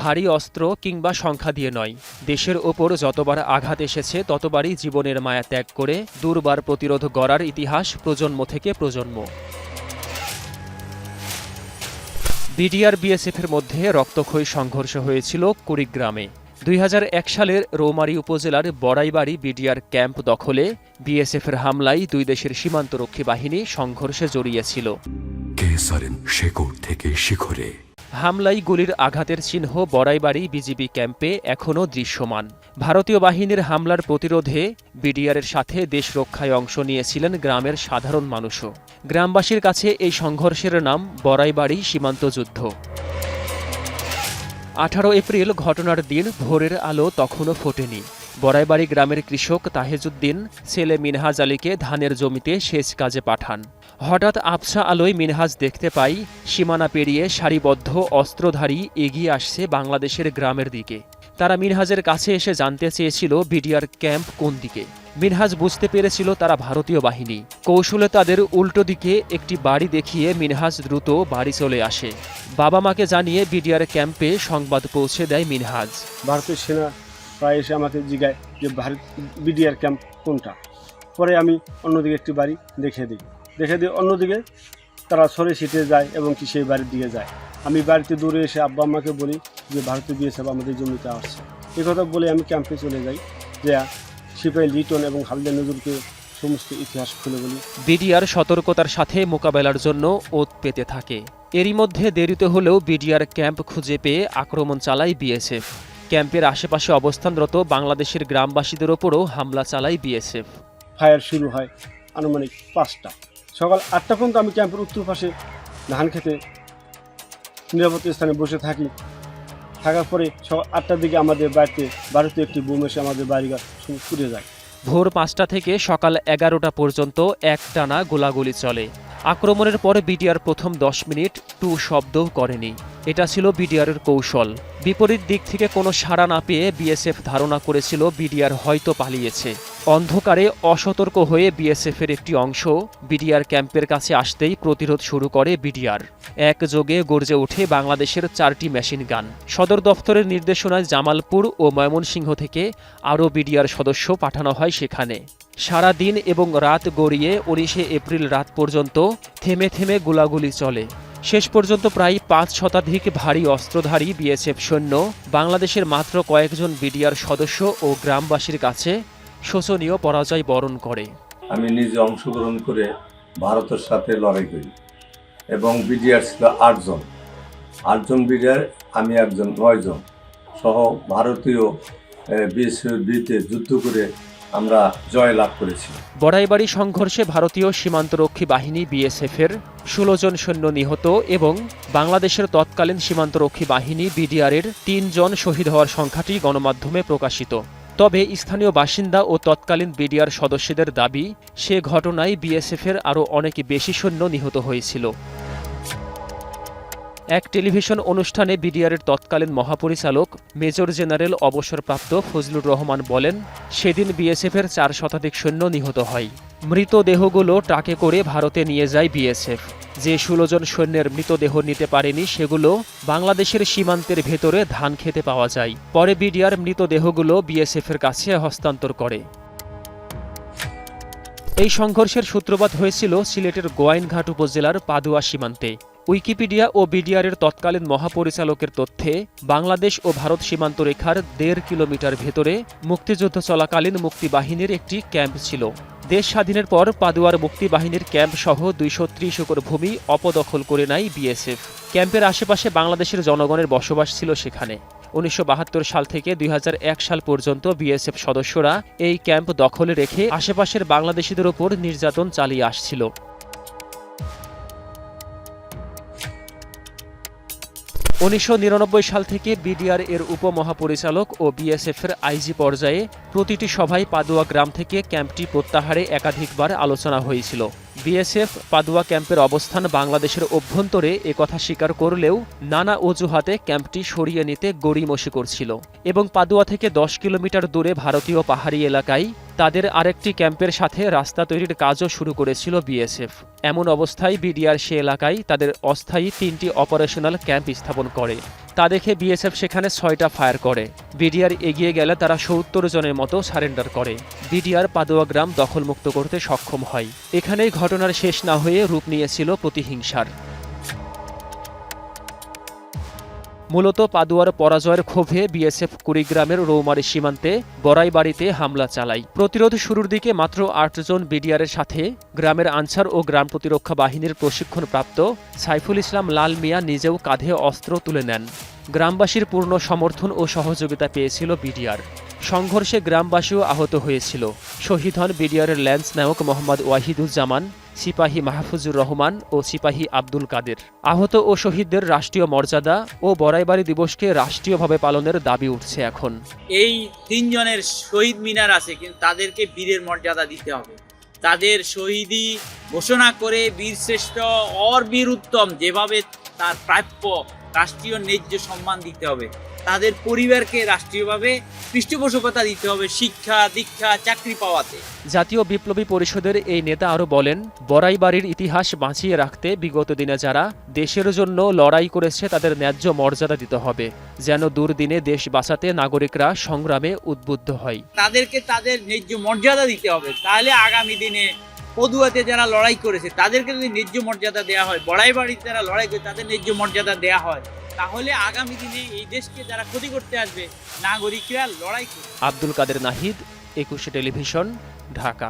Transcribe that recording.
ভারী অস্ত্র কিংবা সংখ্যা দিয়ে নয়, দেশের ওপর যতবার আঘাত এসেছে ততবারই জীবনের মায়া ত্যাগ করে দুর্বার প্রতিরোধ গড়ার ইতিহাস প্রজন্ম থেকে প্রজন্ম। বিডিআর বিএসএফের মধ্যে রক্তক্ষয়ী সংঘর্ষ হয়েছিল কুড়িগ্রামে। ২০০১ সালের রৌমারী উপজেলার বড়াইবাড়ি বিডিআর ক্যাম্প দখলে বিএসএফের হামলায় দুই দেশের সীমান্তরক্ষী বাহিনী সংঘর্ষে জড়িয়েছিল। শেকড় থেকে শিখরে হামলায় গুলির আঘাতের চিহ্ন বড়াইবাড়ি বিজিবি ক্যাম্পে এখনও দৃশ্যমান। ভারতীয় বাহিনীর হামলার প্রতিরোধে বিডিআরের সাথে দেশ রক্ষায় অংশ নিয়েছিলেন গ্রামের সাধারণ মানুষও। গ্রামবাসীর কাছে এই সংঘর্ষের নাম বড়াইবাড়ি সীমান্ত যুদ্ধ। ১৮ এপ্রিল ঘটনার দিন ভোরের আলো তখনও ফোটেনি। বড়াইবাড়ি গ্রামের কৃষক তাহেজউদ্দিন ছেলে মিনহাজ আলীকে ধানের জমিতে সেচ কাজে পাঠান। হঠাৎ আবছা আলোয় মিনহাজ দেখতে পাই সীমানা পেরিয়ে সারিবদ্ধ অস্ত্রধারী এগিয়ে আসছে বাংলাদেশের গ্রামের দিকে। তারা মিনহাজের কাছে এসে জানতে চেয়েছিল বিডিআর ক্যাম্প কোন দিকে। মিনহাজ বুঝতে পেরেছিল তারা ভারতীয় বাহিনী। কৌশলে তাদের উল্টো দিকে একটি বাড়ি দেখিয়ে মিনহাজ দ্রুত বাড়ি চলে আসে। বাবা মাকে জানিয়ে বিডিআর ক্যাম্পে সংবাদ পৌঁছে দেয় মিনহাজ। ভারতীয় সেনা প্রায় এসে আমাকে জিজ্ঞায় যে বিডিআর ক্যাম্প কোনটা। পরে আমি অন্যদিকে একটি বাড়ি দেখে দিই অন্যদিকে তারা সরে ছিটে যায় এবং কি সেই বাড়ির দিকে যায়। আমি বাড়িতে দৌড়ে এসে আব্বা আম্মাকে বলি যে ভারতীয় বিএসএফ আমাদের জমিতে আসছে। এই কথা বলে আমি ক্যাম্পে চলে যাই, যে সিপাহি লিটন এবং হালদা নজরুলকে সমস্ত ইতিহাস খুলে বলি। বিডিআর সতর্কতার সাথে মোকাবেলার জন্য ওত পেতে থাকে। এরই মধ্যে দেরিতে হলেও বিডিআর ক্যাম্প খুঁজে পেয়ে আক্রমণ চালায় বিএসএফ। ক্যাম্পের আশেপাশে অবস্থানরত বাংলাদেশের গ্রামবাসীদের ওপরও হামলা চালায় বিএসএফ। ফায়ার শুরু হয় আনুমানিক ৫টা। সকাল ৮টা পর্যন্ত আমি ক্যাম্পের উত্তর পাশে ধান খেতে নিরাপদ স্থানে বসে থাকার পরে সকাল ৮টার দিকে আমাদের বাড়িতে ভারতীয় একটি বোম এসে আমাদের বাড়িঘর পুড়ে যায়। ভোর ৫টা থেকে সকাল ১১টা পর্যন্ত একটানা গোলাগুলি চলে। আক্রমণের পরে বিডিআর প্রথম ১০ মিনিট টু শব্দও করেনি। এটা ছিল বিডিআরের কৌশল। বিপরীত দিক থেকে কোনো সাড়া না পেয়ে বিএসএফ ধারণা করেছিল বিডিআর হয়তো পালিয়েছে। অন্ধকারে অসতর্ক হয়ে বিএসএফের একটি অংশ বিডিআর ক্যাম্পের কাছে আসতেই প্রতিরোধ শুরু করে বিডিআর। একযোগে গর্জে ওঠে বাংলাদেশের ৪টি মেশিন গান। সদর দফতরের নির্দেশনায় জামালপুর ও ময়মনসিংহ থেকে আরও বিডিআর সদস্য পাঠানো হয় সেখানে। সারা দিন এবং রাত গড়িয়ে ১৯ এপ্রিল রাত পর্যন্ত থেমে থেমে গোলাগুলি চলে। শেষ পর্যন্ত প্রায় ৫ শতাধিক ভারী অস্ত্রধারী বিএসএফ সৈন্য বাংলাদেশের মাত্র কয়েকজন বিডিআর সদস্য ও গ্রামবাসীর কাছে শোচনীয় পরাজয় বরণ করে। আমি নিজে অংশগ্রহণ করে ভারতের সাথে লড়াই করি এবং বিডিআর ছিল ৮জন বিডিআর, আমি একজন ৯জন সহ ভারতীয় বিএসএফ-তে যুদ্ধ করে আমরা জয় লাভ করেছি। বড়াইবাড়ি সংঘর্ষে ভারতীয় সীমান্তরক্ষী বাহিনী বিএসএফের ১৬ জন সৈন্য নিহত এবং বাংলাদেশের তৎকালীন সীমান্তরক্ষী বাহিনী বিডিআরের ৩ জন শহীদ হওয়ার সংখ্যাটি গণমাধ্যমে প্রকাশিত। তবে স্থানীয় বাসিন্দা ও তৎকালীন বিডিআর সদস্যদের দাবি, সে ঘটনায় বিএসএফের আরও অনেক বেশি সৈন্য নিহত হয়েছিল। এক টেলিভিশন অনুষ্ঠানে বিডিআরের তৎকালীন মহাপরিচালক মেজর জেনারেল অবসরপ্রাপ্ত ফজলুর রহমান বলেন, সেদিন বিএসএফের ৪ শতাধিক সৈন্য নিহত হয়। মৃতদেহগুলো ট্রাকে করে ভারতে নিয়ে যায় বিএসএফ। যে ১৬ জন সৈন্যের মৃতদেহ নিতে পারেনি সেগুলো বাংলাদেশের সীমান্তের ভেতরে ধান খেতে পাওয়া যায়। পরে বিডিআর মৃতদেহগুলো বিএসএফের কাছে হস্তান্তর করে। এই সংঘর্ষের সূত্রপাত হয়েছিল সিলেটের গোয়াইনঘাট উপজেলার পাদুয়া সীমান্তে। উইকিপিডিয়া ও বিডিআরের তৎকালীন মহাপরিচালকের তথ্যে বাংলাদেশ ও ভারত সীমান্ত রেখার ১.৫ কিলোমিটার ভেতরে মুক্তিযুদ্ধ চলাকালীন মুক্তিবাহিনীর একটি ক্যাম্প ছিল। দেশ স্বাধীনের পর পাদুয়ার মুক্তিবাহিনীর ক্যাম্প সহ ২৩০ একর ভূমি অপদখল করে নেয় বিএসএফ। ক্যাম্পের আশেপাশে বাংলাদেশের জনগণের বসবাস ছিল সেখানে। ১৯৭২ সাল থেকে ২০০১ সাল পর্যন্ত বিএসএফ সদস্যরা এই ক্যাম্প দখলে রেখে আশেপাশের বাংলাদেশিদের ওপর নির্যাতন চালিয়ে আসছিল। ১৯৯৯ সাল থেকে বিডিআর এর উপমহাপরিচালক ও বিএসএফের আইজি পর্যায়ে প্রতিটি সভায় পাদুয়া গ্রাম থেকে ক্যাম্পটি প্রত্যাহারে একাধিকবার আলোচনা হয়েছিল। বিএসএফ পাদুয়া ক্যাম্পের অবস্থান বাংলাদেশের অভ্যন্তরে একথা স্বীকার করলেও নানা অজুহাতে ক্যাম্পটি সরিয়ে নিতে গড়িমসি করছিল এবং পাদুয়া থেকে 10 কিলোমিটার দূরে ভারতীয় পাহাড়ি এলাকায় তাদের আরেকটি ক্যাম্পের সাথে রাস্তা তৈরির কাজও শুরু করেছিল বিএসএফ। এমন অবস্থায় বিডিআর সে এলাকায় তাদের অস্থায়ী 3টি অপারেশনাল ক্যাম্প স্থাপন করে। তা দেখে বিএসএফ সেখানে 6টা ফায়ার করে। বিডিআর এগিয়ে গেলে তারা 70 জনের মতো সারেন্ডার করে। বিডিআর পাদুয়া গ্রাম দখলমুক্ত করতে সক্ষম হয়। এখানেই ঘটনার শেষ না হয়ে রূপ নিয়েছিল প্রতিহিংসার। মূলত পাদুয়ার পরাজয়ের ক্ষোভে বিএসএফ কুড়িগ্রামের রৌমারী সীমান্তে বড়াইবাড়িতে হামলা চালায়। প্রতিরোধ শুরুর দিকে মাত্র 8 জন বিডিআরের সাথে গ্রামের আনসার ও গ্রাম প্রতিরক্ষা বাহিনীর প্রশিক্ষণপ্রাপ্ত সাইফুল ইসলাম লাল মিয়া নিজেও কাঁধে অস্ত্র তুলে নেন। গ্রামবাসীর পূর্ণ সমর্থন ও সহযোগিতা পেয়েছিল বিডিআর। সংঘর্ষে গ্রামবাসীও আহত হয়েছিল। শহীদ হন বিডিআরের ল্যান্স নায়ক মোহাম্মদ ওয়াহিদুজ্জামান, সিপাহী মাহফুজুর রহমান ও সিপাহী আব্দুল কাদের। আহত ও শহীদদের রাষ্ট্রীয় মর্যাদা ও বড়াইবাড়ি দিবসকে রাষ্ট্রীয়ভাবে পালনের দাবি উঠছে এখন। এই 3 জনের শহীদ মিনার আছে, কিন্তু তাদেরকে বীরের মর্যাদা দিতে হবে। তাদের শহীদি ঘোষণা করে বীরশ্রেষ্ঠ অর বীর উত্তম যেভাবে তার প্রাপ্য রাষ্ট্রীয় ন্যায্য সম্মান দিতে হবে। তাদের পরিবারকে রাষ্ট্রীয়ভাবে পৃষ্ঠপোষকতা দিতে হবে শিক্ষা, দীক্ষা, চাকরি পাওয়াতে। জাতীয় বিপ্লবী পরিষদের এই নেতা আরও বলেন, বড়াইবাড়ির ইতিহাস বাঁচিয়ে রাখতে বিগত দিনে যারা দেশের জন্য লড়াই করেছে তাদের ন্যায্য মর্যাদা দিতে হবে, যেন দুর্দিনে দেশ বাঁচাতে নাগরিকরা সংগ্রামে উদ্বুদ্ধ হয়। তাদেরকে তাদের ন্যায্য মর্যাদা দিতে হবে। তাহলে আগামী দিনে পদুয়াতে যারা লড়াই করেছে তাদেরকে যদি ন্যায্য মর্যাদা দেওয়া হয়, বড়াইবাড়িতে যারা লড়াই করে তাদের ন্যায্য মর্যাদা দেওয়া হয়, তাহলে আগামী দিনে এই দেশকে যারা ক্ষতি করতে আসবে নাগরিকরা লড়াই করবে। আব্দুল কাদের নাহিদ, 21 টেলিভিশন, ঢাকা।